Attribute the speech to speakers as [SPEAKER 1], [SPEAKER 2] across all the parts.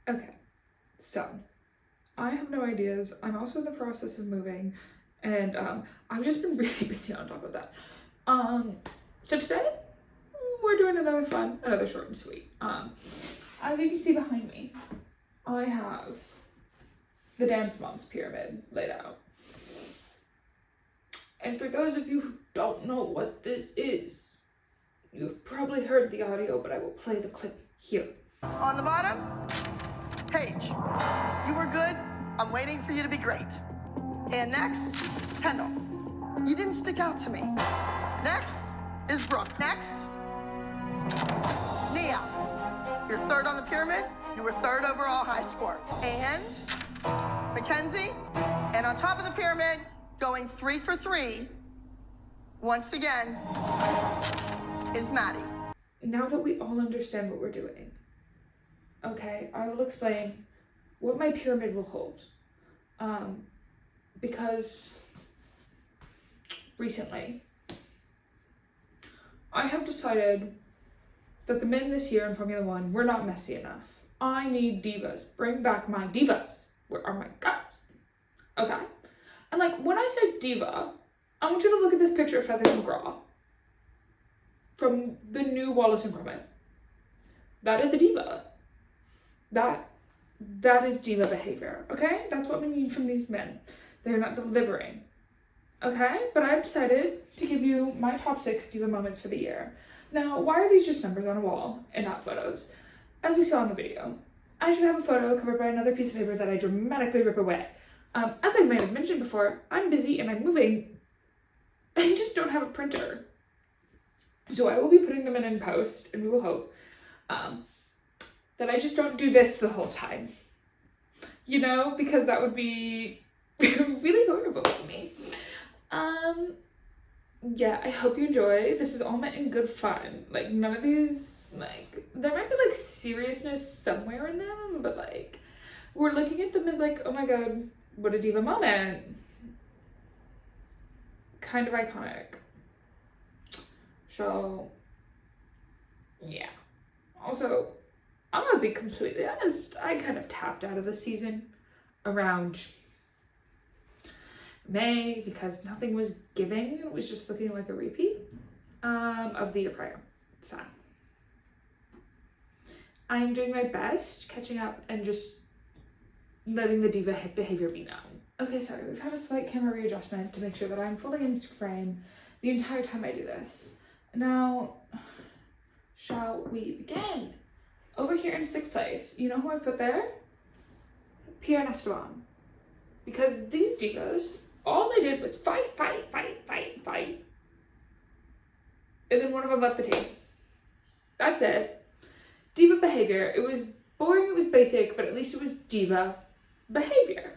[SPEAKER 1] Okay, so I have no ideas. I'm also in the process of moving, and I've just been really busy on top of that. So today we're doing another short and sweet. As you can see behind me, I have the Dance Moms pyramid laid out. And for those of you who don't know what this is, you've probably heard the audio, but I will play the clip here.
[SPEAKER 2] On the bottom, Paige, you were good. I'm waiting for you to be great. And next, Kendall, you didn't stick out to me. Next is Brooke. Next, Nia, you're third on the pyramid. You were third overall high score. And Mackenzie, and on top of the pyramid, going 3 for 3, once again, is Maddie.
[SPEAKER 1] Now that we all understand what we're doing, okay, I will explain what my pyramid will hold. Because recently, I have decided that the men this year in Formula One were not messy enough. I need divas. Bring back my divas. Where are my guys? Okay? And like, when I say diva, I want you to look at this picture of Feathers McGraw from the new Wallace and Gromit. That is a diva. That is diva behavior, okay? That's what we need from these men. They're not delivering, okay? But I've decided to give you my top 6 diva moments for the year. Now, why are these just numbers on a wall and not photos? As we saw in the video, I should have a photo covered by another piece of paper that I dramatically rip away. As I might have mentioned before, I'm busy and I'm moving. I just don't have a printer. So I will be putting them in post, and we will hope that I just don't do this the whole time. You know, because that would be really horrible for me. Yeah, I hope you enjoy. This is all meant in good fun. Like, none of these, like, there might be, like, seriousness somewhere in them, but, like, we're looking at them as, like, oh my god, what a diva moment. Kind of iconic. So, yeah. Also, I'm gonna be completely honest, I kind of tapped out of the season around May because nothing was giving. It was just looking like a repeat of the year prior. It's sad. I'm doing my best catching up and just letting the diva behavior be known. Okay, sorry, we've had a slight camera readjustment to make sure that I'm fully in frame the entire time I do this. Now, shall we begin? Over here in 6th place, you know who I put there? Pierre and Esteban. Because these divas, all they did was fight. And then one of them left the team. That's it. Diva behavior. It was boring, it was basic, but at least it was diva behavior.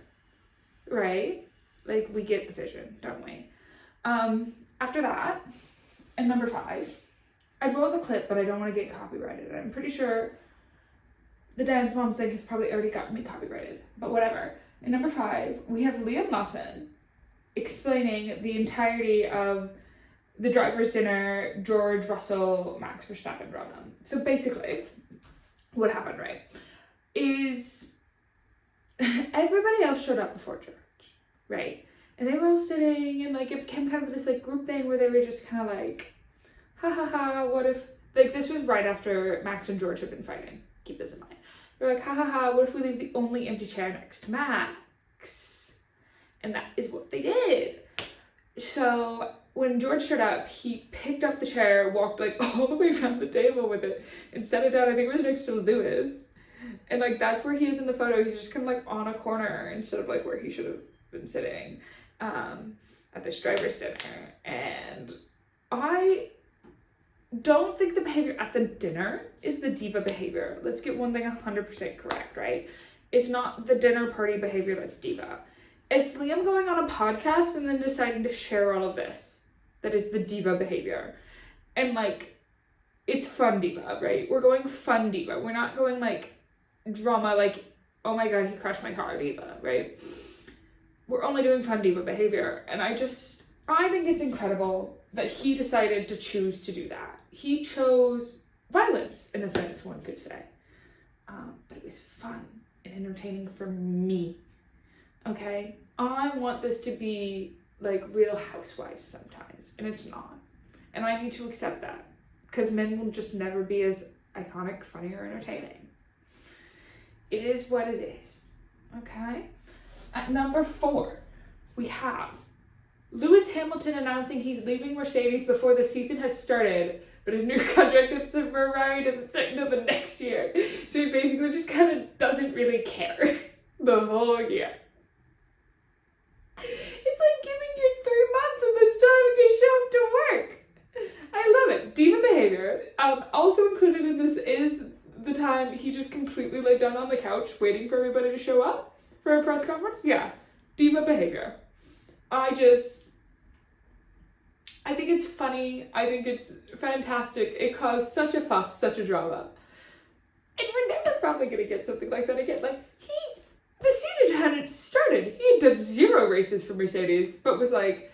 [SPEAKER 1] Right? Like, we get the vision, don't we? After that, and number 5, I wrote the clip, but I don't want to get copyrighted. I'm pretty sure the Dance Moms thing has probably already gotten me copyrighted, but whatever. In number 5, we have Liam Lawson explaining the entirety of the driver's dinner, George Russell, Max Verstappen drama. So basically, what happened, right, is everybody else showed up before George, right? And they were all sitting, and like it became kind of this like group thing where they were just kind of like, ha, what if, like this was right after Max and George had been fighting. Keep this in mind. They're like, ha, what if we leave the only empty chair next to Max? And that is what they did. So when George showed up, he picked up the chair, walked like all the way around the table with it, and set it down. I think it was next to Lewis. And like that's where he is in the photo. He's just kind of like on a corner instead of like where he should have been sitting at this driver's dinner. And I don't think the behavior at the dinner is the diva behavior. Let's get one thing 100% correct, right? It's not the dinner party behavior that's diva. It's Liam going on a podcast and then deciding to share all of this. That is the diva behavior. And like, it's fun diva, right? We're going fun diva. We're not going like drama, like, oh my god, he crashed my car diva, right? We're only doing fun diva behavior. And I think it's incredible that he decided to choose to do that. He chose violence, in a sense, one could say. But it was fun. and entertaining for me. Okay? I want this to be like Real Housewives sometimes, and it's not. And I need to accept that, because men will just never be as iconic, funny, or entertaining. It is what it is. Okay? At number 4, we have Lewis Hamilton announcing he's leaving Mercedes before the season has started, but his new contract at Ferrari doesn't start until the next year. So he basically just kind of doesn't really care the whole year. It's like giving you 3 months of this time and you show up to work. I love it. Diva behavior. Also included in this is the time he just completely laid down on the couch waiting for everybody to show up for a press conference. Yeah, diva behavior. I think it's funny. I think it's fantastic. It caused such a fuss, such a drama. And we're never probably going to get something like that again. Like, the season hadn't started. He had done 0 races for Mercedes, but was like,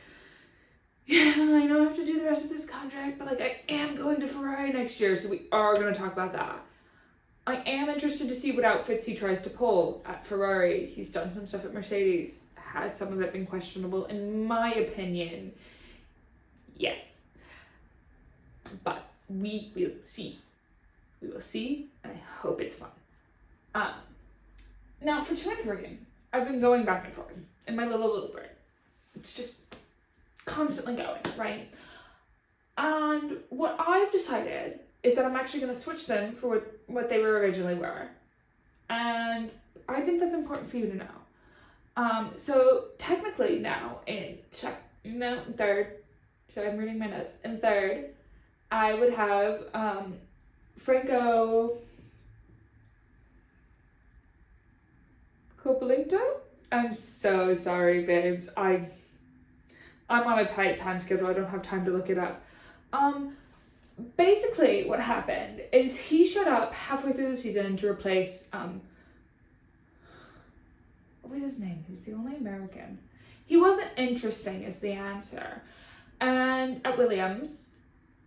[SPEAKER 1] yeah, I know I have to do the rest of this contract, but like, I am going to Ferrari next year, so we are going to talk about that. I am interested to see what outfits he tries to pull at Ferrari. He's done some stuff at Mercedes. Has some of it been questionable? In my opinion, yes. But we will see. We will see, and I hope it's fun. Now for 2 and 3, I've been going back and forth in my little brain. It's just constantly going, right? And what I've decided is that I'm actually going to switch them for what they were originally were. And I think that's important for you to know. So technically now in third, so I'm reading my notes, in third, I would have Franco Coppolinto. I'm so sorry, babes. I'm on a tight time schedule. I don't have time to look it up. Basically what happened is he showed up halfway through the season to replace what was his name? He was the only American. He wasn't interesting is the answer. And at Williams,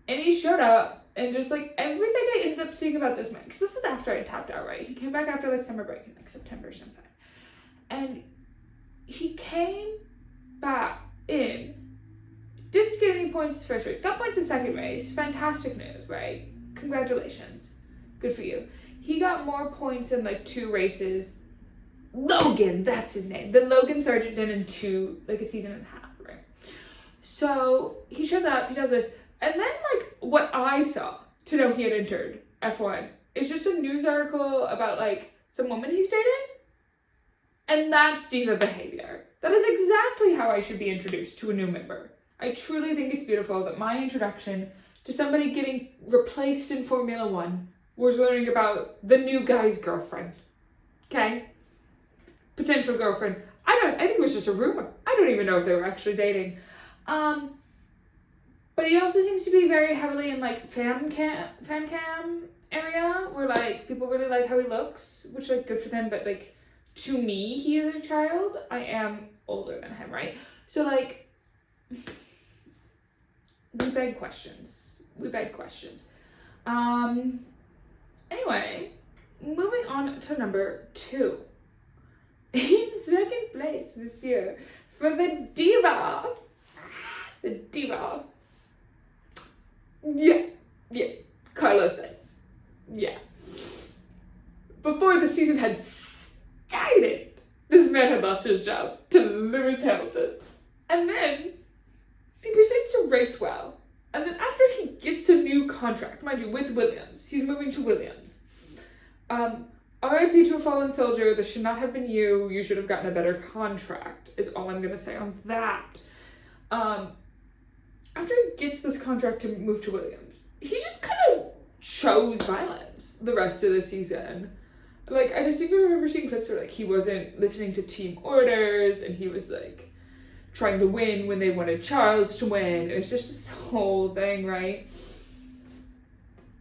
[SPEAKER 1] and he showed up and just like everything I ended up seeing about this man, because this is after I tapped out, right? He came back after like summer break in like September sometime. And he came back in, didn't get any points his first race, got points his second race. Fantastic news, right? Congratulations. Good for you. He got more points in like 2 races. Logan, that's his name. The Logan Sargent did in 2, like a season and a half, right? So he shows up, he does this, and then like what I saw to know he had entered F1 is just a news article about like some woman he's dating. And that's diva behavior. That is exactly how I should be introduced to a new member. I truly think it's beautiful that my introduction to somebody getting replaced in Formula 1 was learning about the new guy's girlfriend. Okay? Potential girlfriend. I think it was just a rumor. I don't even know if they were actually dating. But he also seems to be very heavily in like fan cam area where like people really like how he looks, which like good for them, but like to me, he is a child. I am older than him, right? So like, we beg questions. Anyway, moving on to number 2. In second place this year for the diva. Yeah, Carlos Sainz. Yeah. Before the season had started, this man had lost his job to Lewis Hamilton. And then he proceeds to race well. And then after he gets a new contract, mind you, with Williams, he's moving to Williams. RIP to a fallen soldier, this should not have been you. You should have gotten a better contract, is all I'm going to say on that. After he gets this contract to move to Williams, he just kind of chose violence the rest of the season. Like, I distinctly remember seeing clips where, like, he wasn't listening to team orders, and he was, like, trying to win when they wanted Charles to win. It was just this whole thing, right?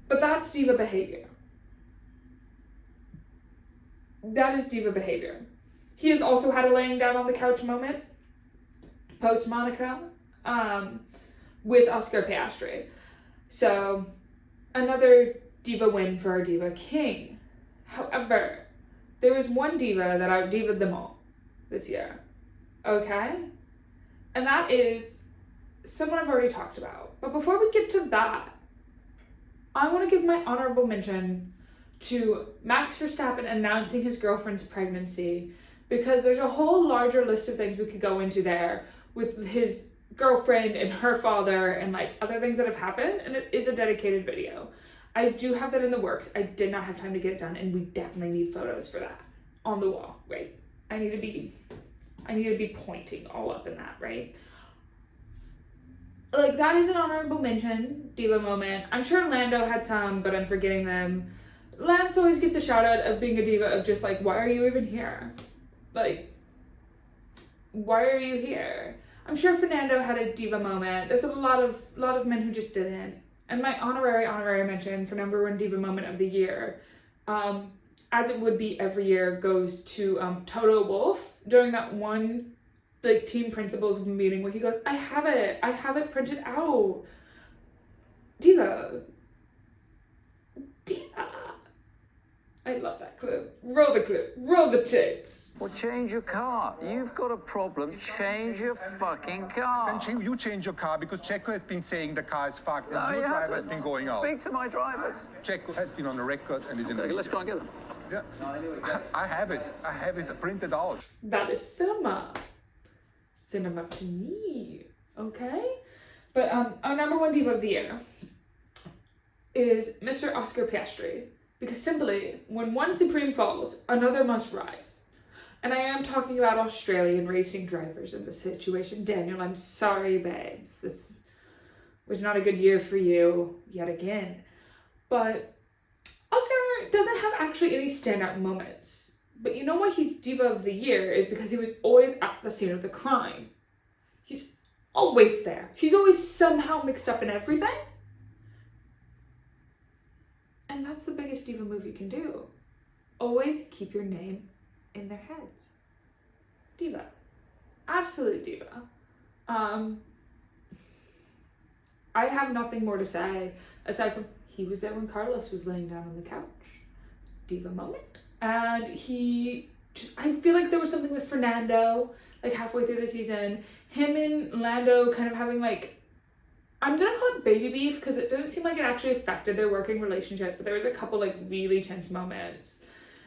[SPEAKER 1] But that's diva behavior. That is diva behavior. He has also had a laying down on the couch moment, post-Monaco, with Oscar Piastri. So, another diva win for our diva king. However, there was one diva that out-divaed them all this year, okay? And that is someone I've already talked about. But before we get to that, I want to give my honorable mention to Max Verstappen announcing his girlfriend's pregnancy, because there's a whole larger list of things we could go into there with his girlfriend and her father and like other things that have happened, and it is a dedicated video. I do have that in the works. I did not have time to get it done, and we definitely need photos for that on the wall, right? I need to be pointing all up in that, right? Like, that is an honorable mention, diva moment. I'm sure Lando had some, but I'm forgetting them. Lance always gets a shout out of being a diva, of just like, why are you even here? Like, why are you here? I'm sure Fernando had a diva moment. There's a lot of men who just didn't. And my honorary mention for number one diva moment of the year, as it would be every year, goes to Toto Wolff during that one like team principals meeting where he goes, I have it printed out. Diva. I love that clip. Roll the clip. Roll the tapes.
[SPEAKER 3] Well, change your car. You've got a problem. Change your fucking car.
[SPEAKER 4] Then you change your car, because Checo has been saying the car is fucked, and
[SPEAKER 3] No,
[SPEAKER 4] your
[SPEAKER 3] he
[SPEAKER 4] driver has
[SPEAKER 3] hasn't.
[SPEAKER 4] been going out.
[SPEAKER 3] Speak to my drivers.
[SPEAKER 4] Checo has been on the record and is in the
[SPEAKER 3] Okay, let's
[SPEAKER 4] video.
[SPEAKER 3] go and get them.
[SPEAKER 4] Yeah. I have it printed out.
[SPEAKER 1] That is cinema. Cinema to me. Okay? But our number one diva of the year is Mr. Oscar Piastri. Because simply, when one supreme falls, another must rise. And I am talking about Australian racing drivers in this situation. Daniel, I'm sorry, babes. This was not a good year for you yet again. But Oscar doesn't have actually any standout moments. But you know why he's diva of the year is because he was always at the scene of the crime. He's always there. He's always somehow mixed up in everything. And that's the biggest diva move you can do. Always keep your name in their heads. Diva. Absolute diva. I have nothing more to say aside from he was there when Carlos was laying down on the couch. Diva moment. And I feel like there was something with Fernando, like halfway through the season. Him and Lando kind of having like, I'm gonna call it baby beef because it didn't seem like it actually affected their working relationship, but there was a couple like really tense moments.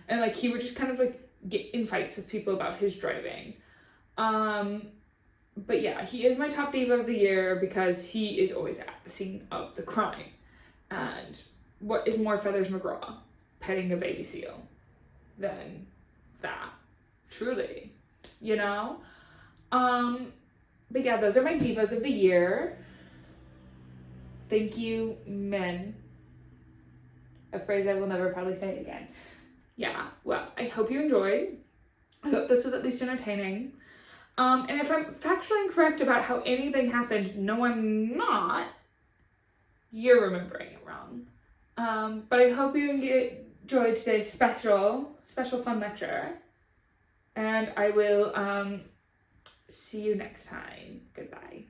[SPEAKER 1] And like he would just kind of like get in fights with people about his driving. But yeah, he is my top diva of the year because he is always at the scene of the crime. And what is more Feathers McGraw petting a baby seal than that? Truly, you know? But yeah, those are my divas of the year. Thank you, men. A phrase I will never probably say again. Yeah, well, I hope you enjoyed. I hope this was at least entertaining. And if I'm factually incorrect about how anything happened, no, I'm not. You're remembering it wrong. But I hope you enjoyed today's special fun lecture. And I will see you next time. Goodbye.